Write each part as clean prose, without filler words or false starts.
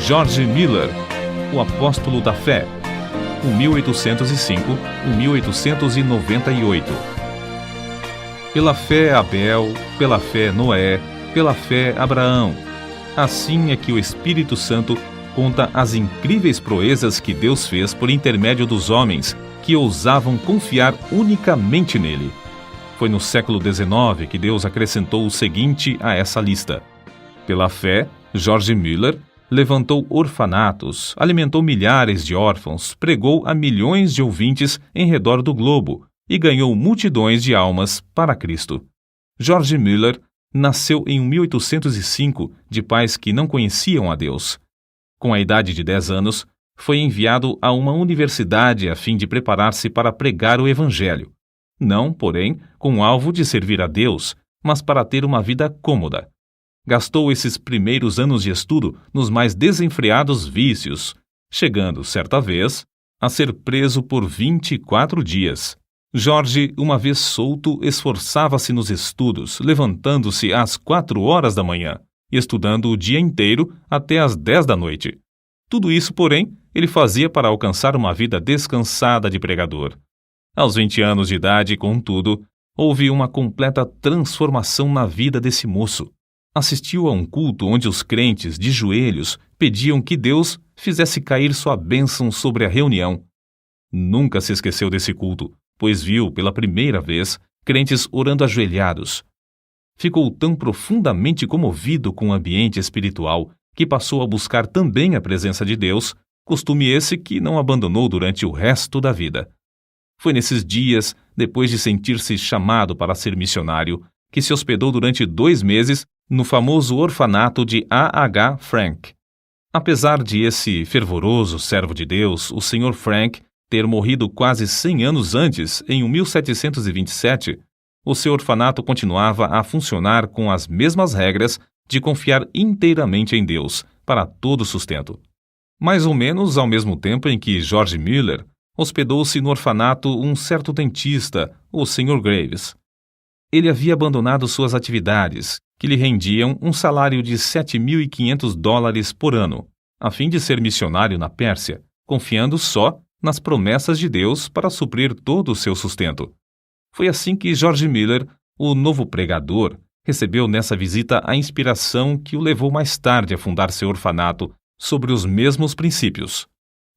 George Miller, o apóstolo da fé, 1805-1898. Pela fé Abel, pela fé Noé, pela fé Abraão. Assim é que o Espírito Santo conta as incríveis proezas que Deus fez por intermédio dos homens que ousavam confiar unicamente nele. Foi no século XIX que Deus acrescentou o seguinte a essa lista. Pela fé, George Miller levantou orfanatos, alimentou milhares de órfãos, pregou a milhões de ouvintes em redor do globo e ganhou multidões de almas para Cristo. George Miller nasceu em 1805 de pais que não conheciam a Deus. Com a idade de 10 anos, foi enviado a uma universidade a fim de preparar-se para pregar o Evangelho. Não, porém, com o alvo de servir a Deus, mas para ter uma vida cômoda. Gastou esses primeiros anos de estudo nos mais desenfreados vícios, chegando, certa vez, a ser preso por 24 dias. George, uma vez solto, esforçava-se nos estudos, levantando-se às 4 horas da manhã, e estudando o dia inteiro até às 10 da noite. Tudo isso, porém, ele fazia para alcançar uma vida descansada de pregador. Aos 20 anos de idade, contudo, houve uma completa transformação na vida desse moço. Assistiu a um culto onde os crentes, de joelhos, pediam que Deus fizesse cair sua bênção sobre a reunião. Nunca se esqueceu desse culto, pois viu, pela primeira vez, crentes orando ajoelhados. Ficou tão profundamente comovido com o ambiente espiritual que passou a buscar também a presença de Deus, costume esse que não abandonou durante o resto da vida. Foi nesses dias, depois de sentir-se chamado para ser missionário, que se hospedou durante 2 meses no famoso orfanato de A.H. Frank. Apesar de esse fervoroso servo de Deus, o Sr. Frank, ter morrido quase 100 anos antes, em 1727, o seu orfanato continuava a funcionar com as mesmas regras de confiar inteiramente em Deus para todo o sustento. Mais ou menos ao mesmo tempo em que George Miller hospedou-se no orfanato um certo dentista, o Sr. Graves. Ele havia abandonado suas atividades, que lhe rendiam um salário de $7.500 por ano, a fim de ser missionário na Pérsia, confiando só nas promessas de Deus para suprir todo o seu sustento. Foi assim que George Miller, o novo pregador, recebeu nessa visita a inspiração que o levou mais tarde a fundar seu orfanato sobre os mesmos princípios.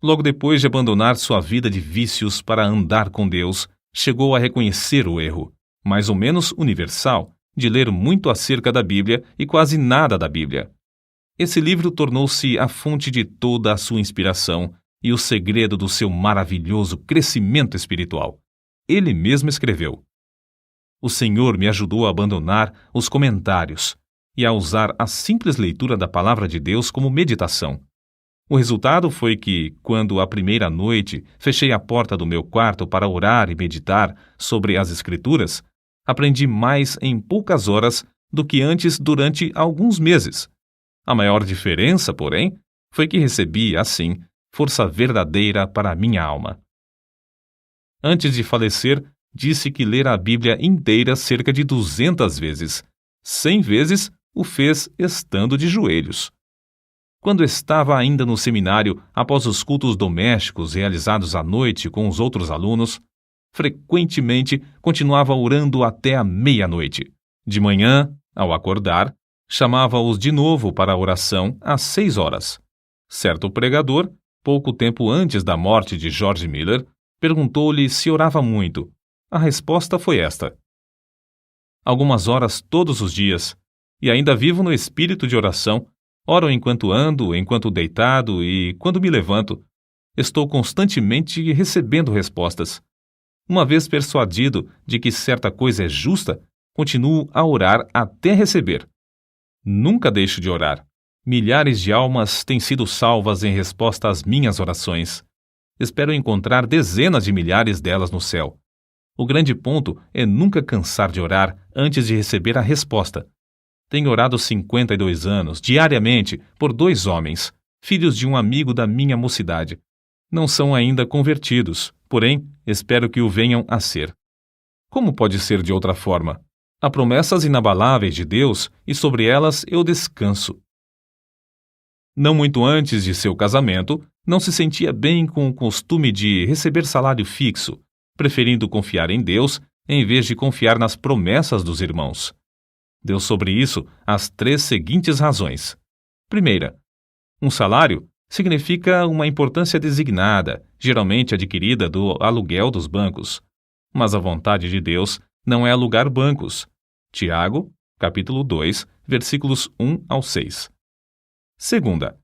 Logo depois de abandonar sua vida de vícios para andar com Deus, chegou a reconhecer o erro, mais ou menos universal, de ler muito acerca da Bíblia e quase nada da Bíblia. Esse livro tornou-se a fonte de toda a sua inspiração e o segredo do seu maravilhoso crescimento espiritual. Ele mesmo escreveu: "O Senhor me ajudou a abandonar os comentários e a usar a simples leitura da Palavra de Deus como meditação. O resultado foi que, quando a primeira noite fechei a porta do meu quarto para orar e meditar sobre as Escrituras, aprendi mais em poucas horas do que antes durante alguns meses. A maior diferença, porém, foi que recebi, assim, força verdadeira para a minha alma." Antes de falecer, disse que lera a Bíblia inteira cerca de 200 vezes. 100 vezes o fez estando de joelhos. Quando estava ainda no seminário, após os cultos domésticos realizados à noite com os outros alunos, frequentemente continuava orando até a meia-noite. De manhã, ao acordar, chamava-os de novo para a oração às 6 horas. Certo pregador, pouco tempo antes da morte de George Miller, perguntou-lhe se orava muito. A resposta foi esta: "Algumas horas todos os dias, e ainda vivo no espírito de oração. Oro enquanto ando, enquanto deitado e quando me levanto. Estou constantemente recebendo respostas. Uma vez persuadido de que certa coisa é justa, continuo a orar até receber. Nunca deixo de orar. Milhares de almas têm sido salvas em resposta às minhas orações. Espero encontrar dezenas de milhares delas no céu. O grande ponto é nunca cansar de orar antes de receber a resposta. Tenho orado 52 anos, diariamente, por 2 homens, filhos de um amigo da minha mocidade. Não são ainda convertidos, porém, espero que o venham a ser. Como pode ser de outra forma? Há promessas inabaláveis de Deus e sobre elas eu descanso. Não muito antes de seu casamento, não se sentia bem com o costume de receber salário fixo, preferindo confiar em Deus em vez de confiar nas promessas dos irmãos. Deu sobre isso as 3 seguintes razões. Primeira, um salário significa uma importância designada, geralmente adquirida do aluguel dos bancos. Mas a vontade de Deus não é alugar bancos. Tiago, capítulo 2, versículos 1 ao 6. Segunda,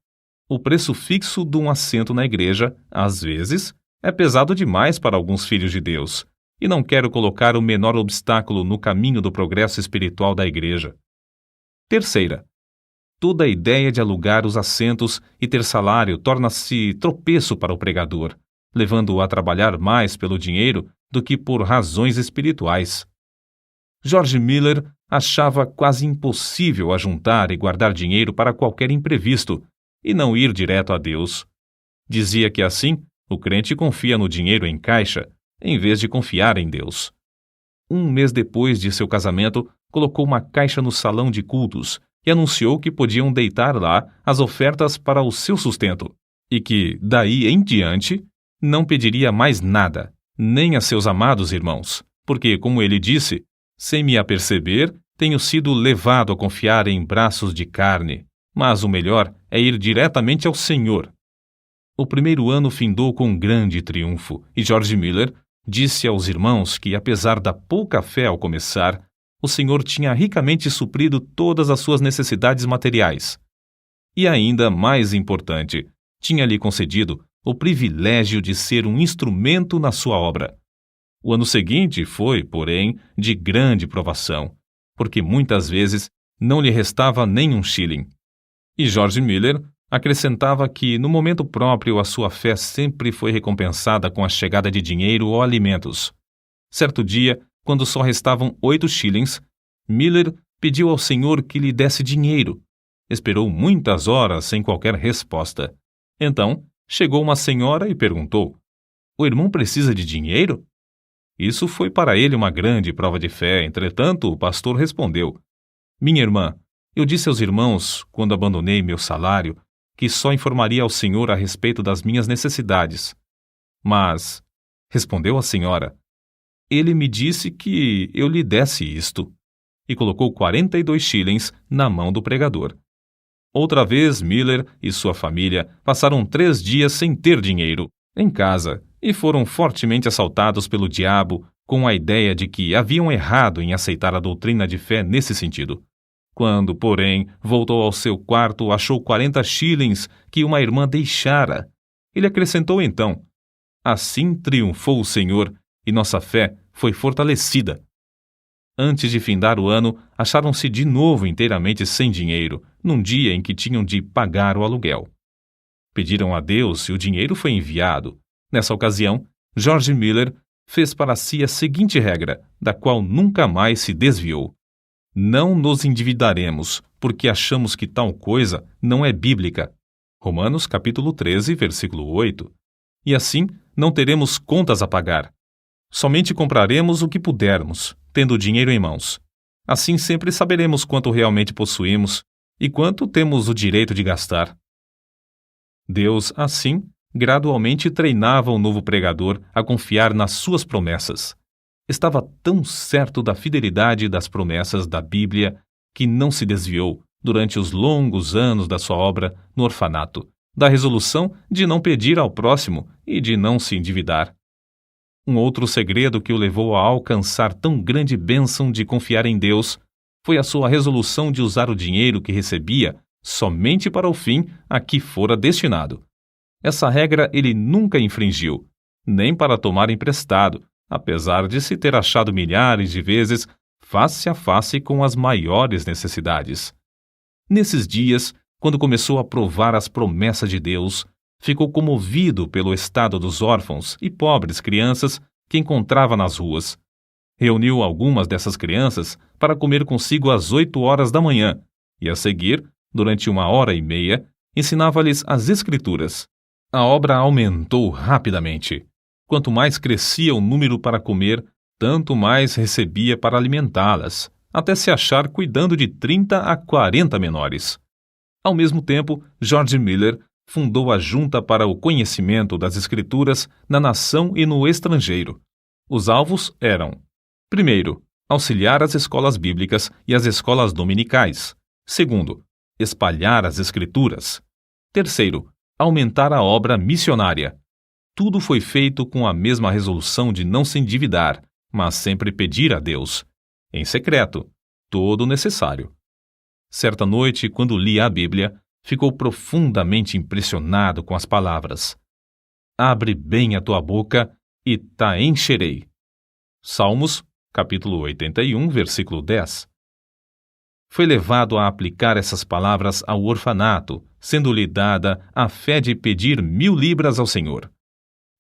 o preço fixo de um assento na igreja, às vezes, é pesado demais para alguns filhos de Deus, e não quero colocar o menor obstáculo no caminho do progresso espiritual da igreja. Terceira, toda a ideia de alugar os assentos e ter salário torna-se tropeço para o pregador, levando-o a trabalhar mais pelo dinheiro do que por razões espirituais. George Miller achava quase impossível ajuntar e guardar dinheiro para qualquer imprevisto e não ir direto a Deus. Dizia que assim o crente confia no dinheiro em caixa em vez de confiar em Deus. 1 mês depois de seu casamento, colocou uma caixa no salão de cultos e anunciou que podiam deitar lá as ofertas para o seu sustento e que, daí em diante, não pediria mais nada, nem a seus amados irmãos, porque, como ele disse, sem me aperceber, tenho sido levado a confiar em braços de carne, mas o melhor é ir diretamente ao Senhor. O primeiro ano findou com grande triunfo, e George Miller disse aos irmãos que, apesar da pouca fé ao começar, o Senhor tinha ricamente suprido todas as suas necessidades materiais. E ainda mais importante, tinha-lhe concedido o privilégio de ser um instrumento na sua obra. O ano seguinte foi, porém, de grande provação, porque muitas vezes não lhe restava nem um shilling. E George Miller acrescentava que, no momento próprio, a sua fé sempre foi recompensada com a chegada de dinheiro ou alimentos. Certo dia, quando só restavam 8 shillings, Miller pediu ao Senhor que lhe desse dinheiro. Esperou muitas horas sem qualquer resposta. Então, chegou uma senhora e perguntou: "O irmão precisa de dinheiro?" Isso foi para ele uma grande prova de fé. Entretanto, o pastor respondeu: "Minha irmã, eu disse aos irmãos, quando abandonei meu salário, que só informaria ao Senhor a respeito das minhas necessidades. Mas", respondeu a senhora, "ele me disse que eu lhe desse isto." E colocou 42 shillings na mão do pregador. Outra vez, Miller e sua família passaram 3 dias sem ter dinheiro em casa e foram fortemente assaltados pelo diabo com a ideia de que haviam errado em aceitar a doutrina de fé nesse sentido. Quando, porém, voltou ao seu quarto, achou 40 shillings que uma irmã deixara. Ele acrescentou então: "Assim triunfou o Senhor e nossa fé foi fortalecida." Antes de findar o ano, acharam-se de novo inteiramente sem dinheiro, num dia em que tinham de pagar o aluguel. Pediram a Deus e o dinheiro foi enviado. Nessa ocasião, George Miller fez para si a seguinte regra, da qual nunca mais se desviou: "Não nos endividaremos, porque achamos que tal coisa não é bíblica." Romanos capítulo 13, versículo 8. E assim, não teremos contas a pagar. Somente compraremos o que pudermos, tendo o dinheiro em mãos. Assim sempre saberemos quanto realmente possuímos e quanto temos o direito de gastar. Deus, assim, gradualmente treinava o novo pregador a confiar nas suas promessas. Estava tão certo da fidelidade das promessas da Bíblia que não se desviou, durante os longos anos da sua obra no orfanato, da resolução de não pedir ao próximo e de não se endividar. Um outro segredo que o levou a alcançar tão grande bênção de confiar em Deus foi a sua resolução de usar o dinheiro que recebia somente para o fim a que fora destinado. Essa regra ele nunca infringiu, nem para tomar emprestado, apesar de se ter achado milhares de vezes face a face com as maiores necessidades. Nesses dias, quando começou a provar as promessas de Deus, ficou comovido pelo estado dos órfãos e pobres crianças que encontrava nas ruas. Reuniu algumas dessas crianças para comer consigo às 8 horas da manhã e, a seguir, durante 1h30, ensinava-lhes as Escrituras. A obra aumentou rapidamente. Quanto mais crescia o número para comer, tanto mais recebia para alimentá-las, até se achar cuidando de 30 a 40 menores. Ao mesmo tempo, George Miller fundou a Junta para o Conhecimento das Escrituras na nação e no estrangeiro. Os alvos eram: primeiro, auxiliar as escolas bíblicas e as escolas dominicais. Segundo, espalhar as Escrituras. Terceiro, aumentar a obra missionária. Tudo foi feito com a mesma resolução de não se endividar, mas sempre pedir a Deus, em secreto, todo o necessário. Certa noite, quando lia a Bíblia, ficou profundamente impressionado com as palavras: abre bem a tua boca e ta encherei. Salmos, capítulo 81, versículo 10. Foi levado a aplicar essas palavras ao orfanato, sendo-lhe dada a fé de pedir 1.000 libras ao Senhor.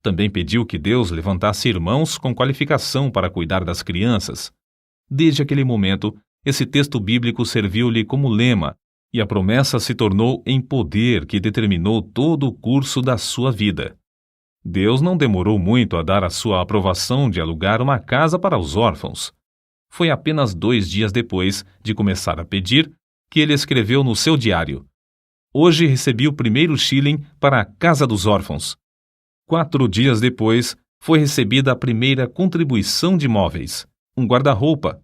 Também pediu que Deus levantasse irmãos com qualificação para cuidar das crianças. Desde aquele momento, esse texto bíblico serviu-lhe como lema, e a promessa se tornou em poder que determinou todo o curso da sua vida. Deus não demorou muito a dar a sua aprovação de alugar uma casa para os órfãos. Foi apenas 2 dias depois de começar a pedir que ele escreveu no seu diário: hoje recebi o primeiro shilling para a Casa dos Órfãos. 4 dias depois, foi recebida a primeira contribuição de móveis, um guarda-roupa.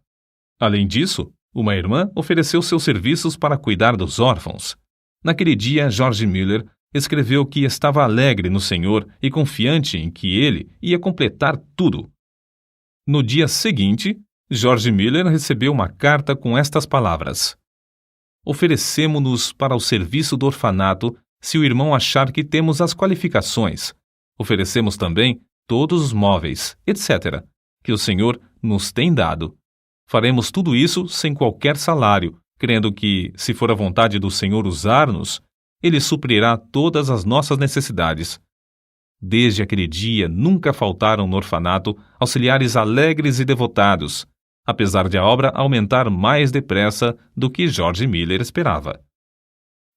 Além disso, uma irmã ofereceu seus serviços para cuidar dos órfãos. Naquele dia, George Miller escreveu que estava alegre no Senhor e confiante em que ele ia completar tudo. No dia seguinte, George Miller recebeu uma carta com estas palavras: oferecemo-nos para o serviço do orfanato se o irmão achar que temos as qualificações. Oferecemos também todos os móveis, etc., que o Senhor nos tem dado. Faremos tudo isso sem qualquer salário, crendo que, se for a vontade do Senhor usar-nos, Ele suprirá todas as nossas necessidades. Desde aquele dia, nunca faltaram no orfanato auxiliares alegres e devotados, apesar de a obra aumentar mais depressa do que George Miller esperava.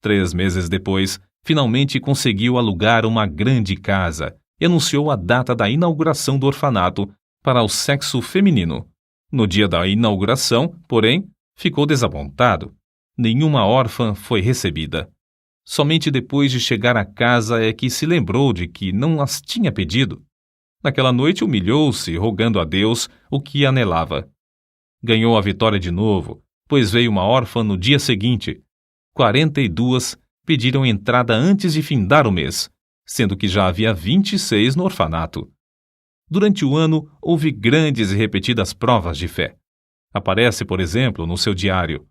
3 meses depois, finalmente conseguiu alugar uma grande casa e anunciou a data da inauguração do orfanato para o sexo feminino. No dia da inauguração, porém, ficou desapontado. Nenhuma órfã foi recebida. Somente depois de chegar à casa é que se lembrou de que não as tinha pedido. Naquela noite humilhou-se, rogando a Deus o que anelava. Ganhou a vitória de novo, pois veio uma órfã no dia seguinte. 42 pediram entrada antes de findar o mês, sendo que já havia 26 no orfanato. Durante o ano, houve grandes e repetidas provas de fé. Aparece, por exemplo, no seu diário: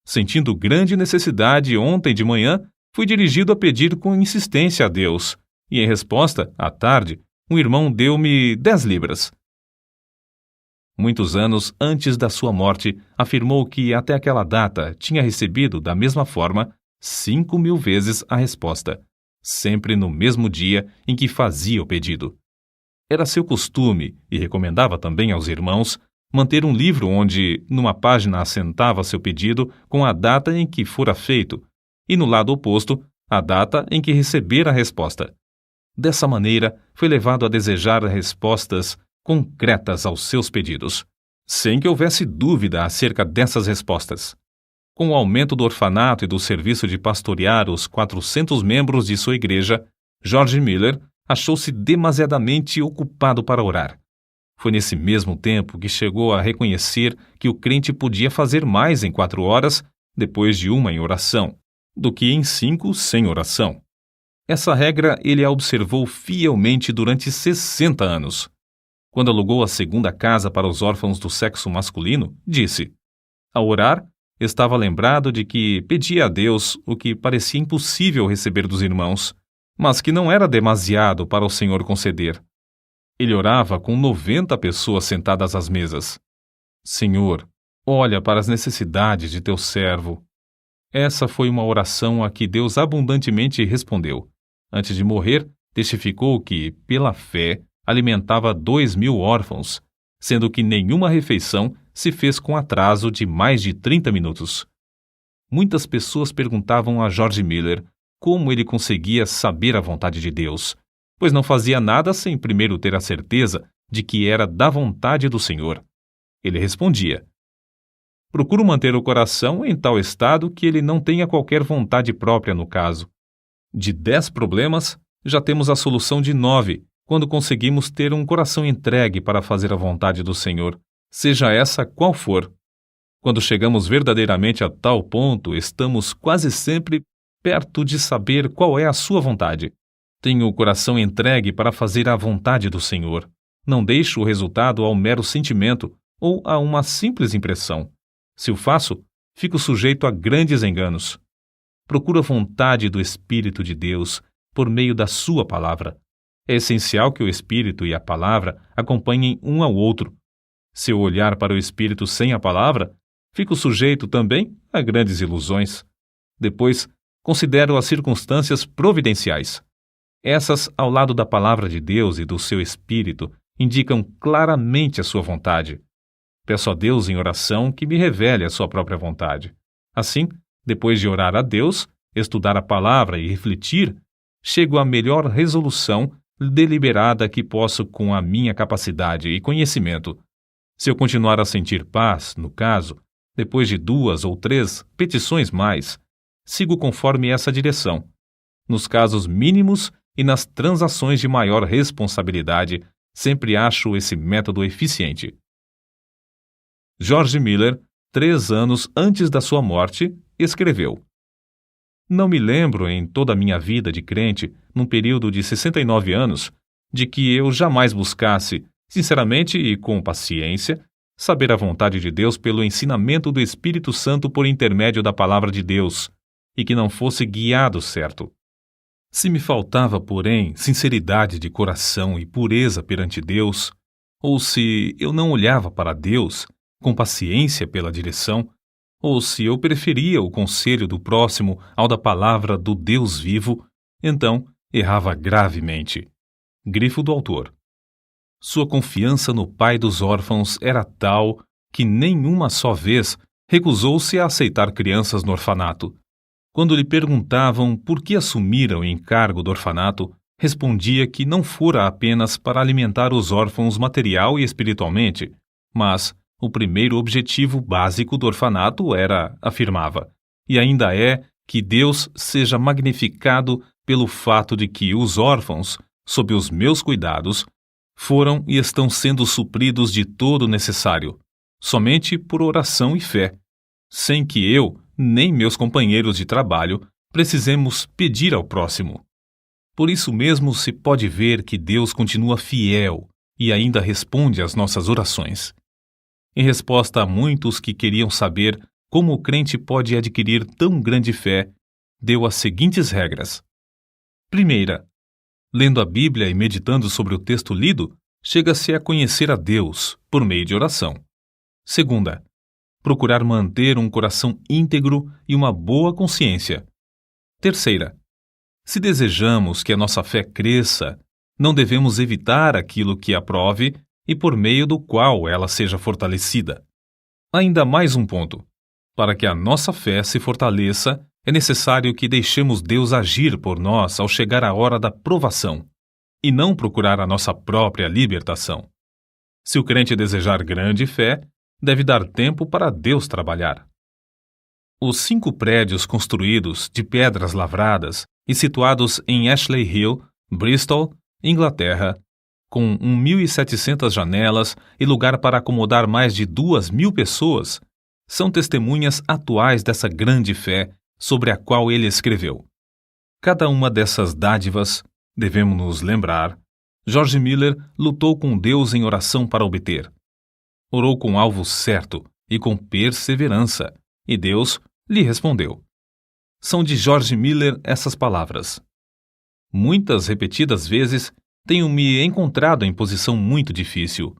sentindo grande necessidade ontem de manhã, fui dirigido a pedir com insistência a Deus, e em resposta, à tarde, um irmão deu-me 10 libras. Muitos anos antes da sua morte, afirmou que até aquela data tinha recebido, da mesma forma, 5.000 vezes a resposta, sempre no mesmo dia em que fazia o pedido. Era seu costume, e recomendava também aos irmãos, manter um livro onde, numa página, assentava seu pedido com a data em que fora feito, e no lado oposto, a data em que recebera a resposta. Dessa maneira, foi levado a desejar respostas concretas aos seus pedidos, sem que houvesse dúvida acerca dessas respostas. Com o aumento do orfanato e do serviço de pastorear os 400 membros de sua igreja, George Miller achou-se demasiadamente ocupado para orar. Foi nesse mesmo tempo que chegou a reconhecer que o crente podia fazer mais em 4 horas, depois de uma em oração, do que em 5 sem oração. Essa regra ele a observou fielmente durante 60 anos. Quando alugou a segunda casa para os órfãos do sexo masculino, disse: ao orar, estava lembrado de que pedia a Deus o que parecia impossível receber dos irmãos, mas que não era demasiado para o Senhor conceder. Ele orava com 90 pessoas sentadas às mesas. Senhor, olha para as necessidades de teu servo. Essa foi uma oração a que Deus abundantemente respondeu. Antes de morrer, testificou que, pela fé, alimentava 2.000 órfãos, sendo que nenhuma refeição se fez com atraso de mais de 30 minutos. Muitas pessoas perguntavam a George Miller como ele conseguia saber a vontade de Deus, pois não fazia nada sem primeiro ter a certeza de que era da vontade do Senhor. Ele respondia: Procuro manter o coração em tal estado que ele não tenha qualquer vontade própria no caso. De 10 problemas, já temos a solução de 9, quando conseguimos ter um coração entregue para fazer a vontade do Senhor, seja essa qual for. Quando chegamos verdadeiramente a tal ponto, estamos quase sempre perto de saber qual é a sua vontade. Tenho o coração entregue para fazer a vontade do Senhor. Não deixo o resultado ao mero sentimento ou a uma simples impressão. Se o faço, fico sujeito a grandes enganos. Procuro a vontade do Espírito de Deus por meio da sua palavra. É essencial que o Espírito e a palavra acompanhem um ao outro. Se eu olhar para o Espírito sem a palavra, fico sujeito também a grandes ilusões. Depois, considero as circunstâncias providenciais. Essas, ao lado da palavra de Deus e do seu Espírito, indicam claramente a sua vontade. Peço a Deus em oração que me revele a sua própria vontade. Assim, depois de orar a Deus, estudar a palavra e refletir, chego à melhor resolução deliberada que posso com a minha capacidade e conhecimento. Se eu continuar a sentir paz, no caso, depois de 2 ou 3 petições mais, sigo conforme essa direção. Nos casos mínimos e nas transações de maior responsabilidade, sempre acho esse método eficiente. George Miller, 3 anos antes da sua morte, escreveu: Não me lembro em toda a minha vida de crente, num período de 69 anos, de que eu jamais buscasse, sinceramente e com paciência, saber a vontade de Deus pelo ensinamento do Espírito Santo por intermédio da palavra de Deus, e que não fosse guiado certo. Se me faltava, porém, sinceridade de coração e pureza perante Deus, ou se eu não olhava para Deus com paciência pela direção, ou se eu preferia o conselho do próximo ao da palavra do Deus vivo, então errava gravemente. Grifo do autor. Sua confiança no pai dos órfãos era tal que nenhuma só vez recusou-se a aceitar crianças no orfanato. Quando lhe perguntavam por que assumira o encargo do orfanato, respondia que não fora apenas para alimentar os órfãos material e espiritualmente, mas o primeiro objetivo básico do orfanato era, afirmava, e ainda é, que Deus seja magnificado pelo fato de que os órfãos, sob os meus cuidados, foram e estão sendo supridos de todo o necessário, somente por oração e fé, sem que eu, nem meus companheiros de trabalho, precisemos pedir ao próximo. Por isso mesmo se pode ver que Deus continua fiel e ainda responde às nossas orações. Em resposta a muitos que queriam saber como o crente pode adquirir tão grande fé, deu as seguintes regras. Primeira, lendo a Bíblia e meditando sobre o texto lido, chega-se a conhecer a Deus por meio de oração. Segunda, procurar manter um coração íntegro e uma boa consciência. Terceira, se desejamos que a nossa fé cresça, não devemos evitar aquilo que a prove e por meio do qual ela seja fortalecida. Ainda mais um ponto. Para que a nossa fé se fortaleça, é necessário que deixemos Deus agir por nós ao chegar a hora da provação, e não procurar a nossa própria libertação. Se o crente desejar grande fé, deve dar tempo para Deus trabalhar. Os 5 prédios construídos de pedras lavradas e situados em Ashley Hill, Bristol, Inglaterra, com 1.700 janelas e lugar para acomodar mais de 2.000 pessoas, são testemunhas atuais dessa grande fé sobre a qual ele escreveu. Cada uma dessas dádivas, devemos nos lembrar, George Miller lutou com Deus em oração para obter. Orou com alvo certo e com perseverança, e Deus lhe respondeu. São de George Miller essas palavras. Muitas repetidas vezes tenho me encontrado em posição muito difícil,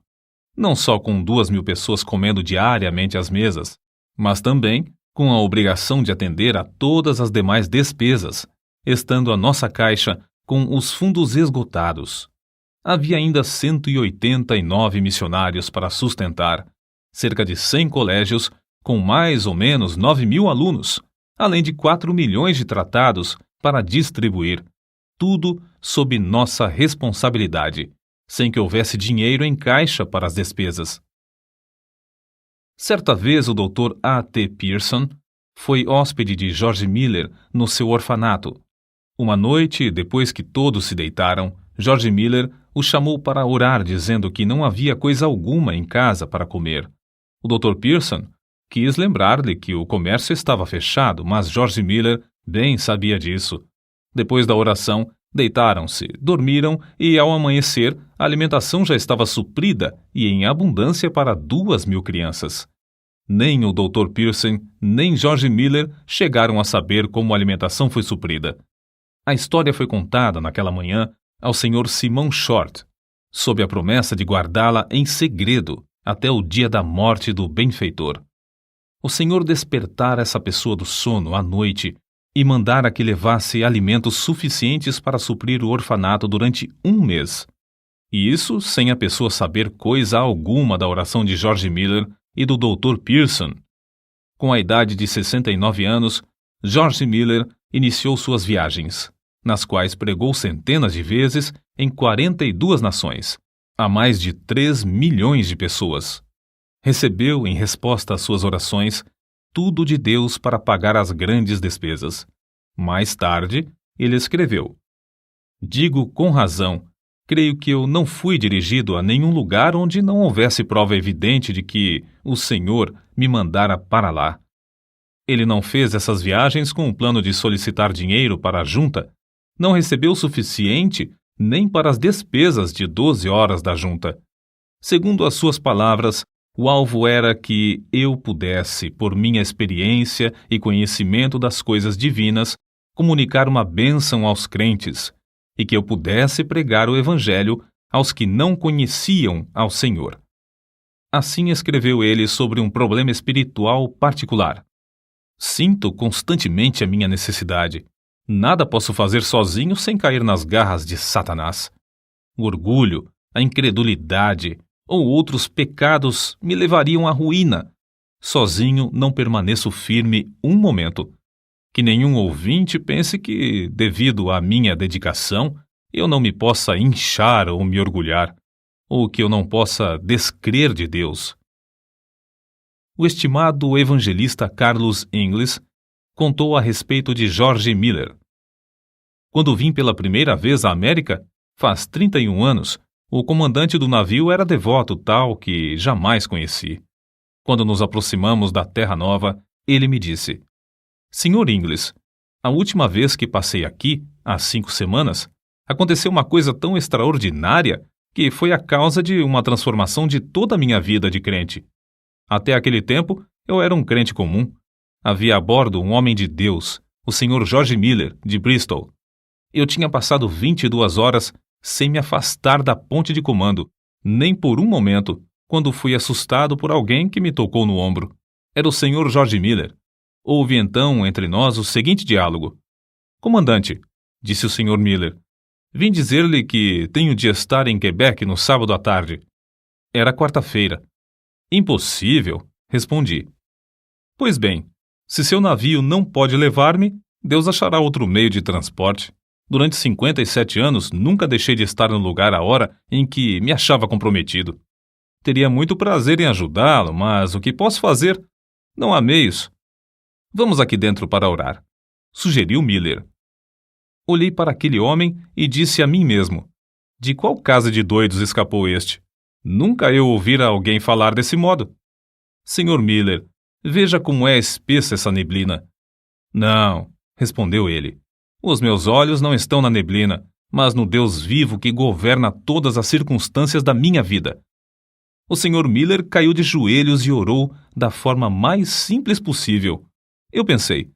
não só com 2.000 pessoas comendo diariamente às mesas, mas também com a obrigação de atender a todas as demais despesas, estando a nossa caixa com os fundos esgotados. Havia ainda 189 missionários para sustentar, cerca de 100 colégios com mais ou menos 9.000 alunos, além de 4 milhões de tratados para distribuir, tudo sob nossa responsabilidade, sem que houvesse dinheiro em caixa para as despesas. Certa vez o Dr. A.T. Pierson foi hóspede de George Miller no seu orfanato. Uma noite, depois que todos se deitaram, George Miller o chamou para orar, dizendo que não havia coisa alguma em casa para comer. O Dr. Pierson quis lembrar-lhe que o comércio estava fechado, mas George Miller bem sabia disso. Depois da oração, deitaram-se, dormiram e, ao amanhecer, a alimentação já estava suprida e em abundância para 2.000 crianças. Nem o Dr. Pierson, nem George Miller chegaram a saber como a alimentação foi suprida. A história foi contada naquela manhã ao Sr. Simon Short, sob a promessa de guardá-la em segredo até o dia da morte do benfeitor. O Senhor despertara essa pessoa do sono à noite e mandara que levasse alimentos suficientes para suprir o orfanato durante 1 mês. E isso sem a pessoa saber coisa alguma da oração de George Miller e do Dr. Pierson. Com a idade de 69 anos, George Miller iniciou suas viagens, nas quais pregou centenas de vezes em 42 nações, a mais de 3 milhões de pessoas. Recebeu, em resposta às suas orações, tudo de Deus para pagar as grandes despesas. Mais tarde, ele escreveu: "Digo com razão, creio que eu não fui dirigido a nenhum lugar onde não houvesse prova evidente de que o Senhor me mandara para lá. Ele não fez essas viagens com o plano de solicitar dinheiro para a junta, não recebeu o suficiente nem para as despesas de 12 horas da junta. Segundo as suas palavras, o alvo era que eu pudesse, por minha experiência e conhecimento das coisas divinas, comunicar uma bênção aos crentes, e que eu pudesse pregar o Evangelho aos que não conheciam ao Senhor." Assim escreveu ele sobre um problema espiritual particular. "Sinto constantemente a minha necessidade. Nada posso fazer sozinho sem cair nas garras de Satanás. O orgulho, a incredulidade ou outros pecados me levariam à ruína. Sozinho não permaneço firme um momento. Que nenhum ouvinte pense que, devido à minha dedicação, eu não me possa inchar ou me orgulhar, ou que eu não possa descrer de Deus." O estimado evangelista Carlos Ingles contou a respeito de George Miller. "Quando vim pela primeira vez à América, faz 31 anos, o comandante do navio era devoto tal que jamais conheci. Quando nos aproximamos da Terra Nova, ele me disse: 'Senhor Ingles, a última vez que passei aqui, há 5 semanas, aconteceu uma coisa tão extraordinária que foi a causa de uma transformação de toda a minha vida de crente. Até aquele tempo, eu era um crente comum. Havia a bordo um homem de Deus, o Sr. George Miller, de Bristol. Eu tinha passado 22 horas sem me afastar da ponte de comando, nem por um momento, quando fui assustado por alguém que me tocou no ombro. Era o Sr. George Miller. Houve então entre nós o seguinte diálogo: 'Comandante', disse o Sr. Miller, 'vim dizer-lhe que tenho de estar em Quebec no sábado à tarde.' Era quarta-feira. 'Impossível', respondi. 'Pois bem, se seu navio não pode levar-me, Deus achará outro meio de transporte. Durante 57 anos, nunca deixei de estar no lugar à hora em que me achava comprometido. Teria muito prazer em ajudá-lo, mas o que posso fazer? Não há meios. Vamos aqui dentro para orar," sugeriu Miller. Olhei para aquele homem e disse a mim mesmo: de qual casa de doidos escapou este? Nunca eu ouvira alguém falar desse modo. Senhor Miller, veja como é espessa essa neblina. Não, respondeu ele. Os meus olhos não estão na neblina, mas no Deus vivo que governa todas as circunstâncias da minha vida. O Sr. Miller caiu de joelhos e orou da forma mais simples possível. Eu pensei,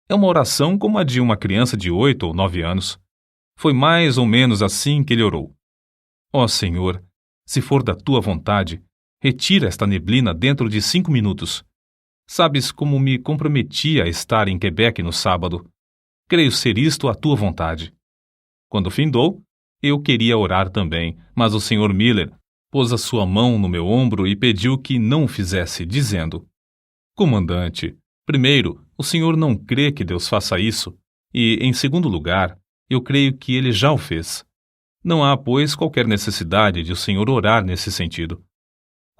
é uma oração como a de uma criança de 8 ou 9 anos. Foi mais ou menos assim que ele orou. Ó Senhor, se for da tua vontade, retira esta neblina dentro de 5 minutos. Sabes como me comprometi a estar em Quebec no sábado. Creio ser isto a tua vontade. Quando findou, eu queria orar também, mas o Sr. Miller pôs a sua mão no meu ombro e pediu que não o fizesse, dizendo: Comandante, primeiro, o senhor não crê que Deus faça isso, e, em segundo lugar, eu creio que ele já o fez. Não há, pois, qualquer necessidade de o senhor orar nesse sentido.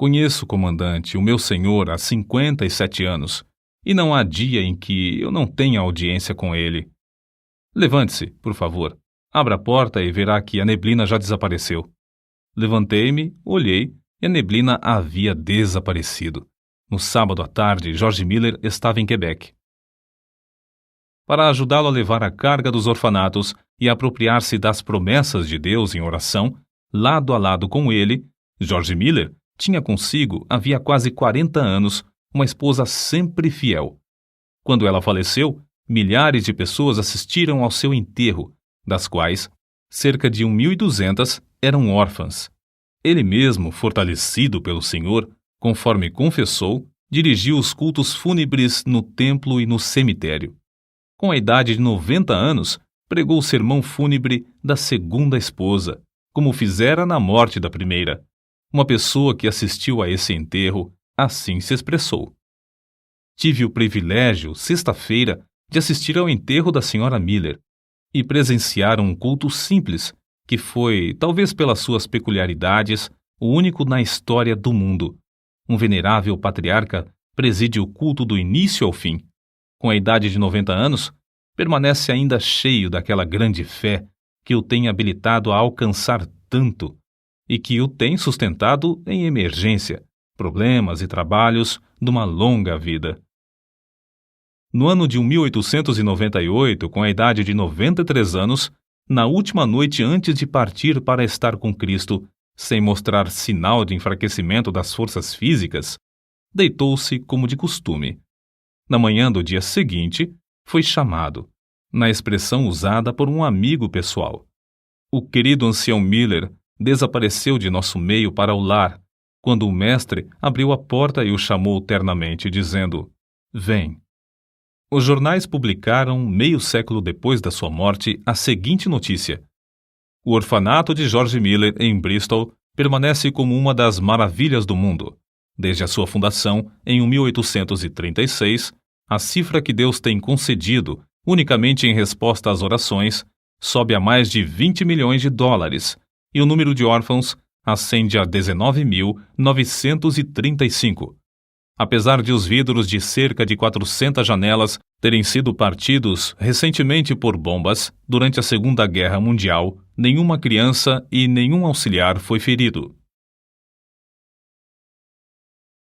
Conheço, comandante, o meu senhor há 57 anos, e não há dia em que eu não tenha audiência com ele. Levante-se, por favor. Abra a porta e verá que a neblina já desapareceu. Levantei-me, olhei, e a neblina havia desaparecido. No sábado à tarde, George Miller estava em Quebec. Para ajudá-lo a levar a carga dos orfanatos e a apropriar-se das promessas de Deus em oração, lado a lado com ele, George Miller tinha consigo, havia quase 40 anos, uma esposa sempre fiel. Quando ela faleceu, milhares de pessoas assistiram ao seu enterro, das quais cerca de 1.200 eram órfãs. Ele mesmo, fortalecido pelo Senhor, conforme confessou, dirigiu os cultos fúnebres no templo e no cemitério. Com a idade de 90 anos, pregou o sermão fúnebre da segunda esposa, como fizera na morte da primeira. Uma pessoa que assistiu a esse enterro assim se expressou. Tive o privilégio, sexta-feira, de assistir ao enterro da senhora Miller e presenciar um culto simples, que foi, talvez pelas suas peculiaridades, o único na história do mundo. Um venerável patriarca preside o culto do início ao fim. Com a idade de 90 anos, permanece ainda cheio daquela grande fé que o tem habilitado a alcançar tanto e que o tem sustentado em emergência, problemas e trabalhos de uma longa vida. No ano de 1898, com a idade de 93 anos, na última noite antes de partir para estar com Cristo, sem mostrar sinal de enfraquecimento das forças físicas, deitou-se como de costume. Na manhã do dia seguinte, foi chamado, na expressão usada por um amigo pessoal. O querido ancião Miller desapareceu de nosso meio para o lar, quando o mestre abriu a porta e o chamou ternamente, dizendo: "Vem." Os jornais publicaram, meio século depois da sua morte, a seguinte notícia: o orfanato de George Miller, em Bristol, permanece como uma das maravilhas do mundo. Desde a sua fundação, em 1836, a cifra que Deus tem concedido, unicamente em resposta às orações, sobe a mais de 20 milhões de dólares, e o número de órfãos ascende a 19.935. Apesar de os vidros de cerca de 400 janelas terem sido partidos recentemente por bombas, durante a Segunda Guerra Mundial, nenhuma criança e nenhum auxiliar foi ferido.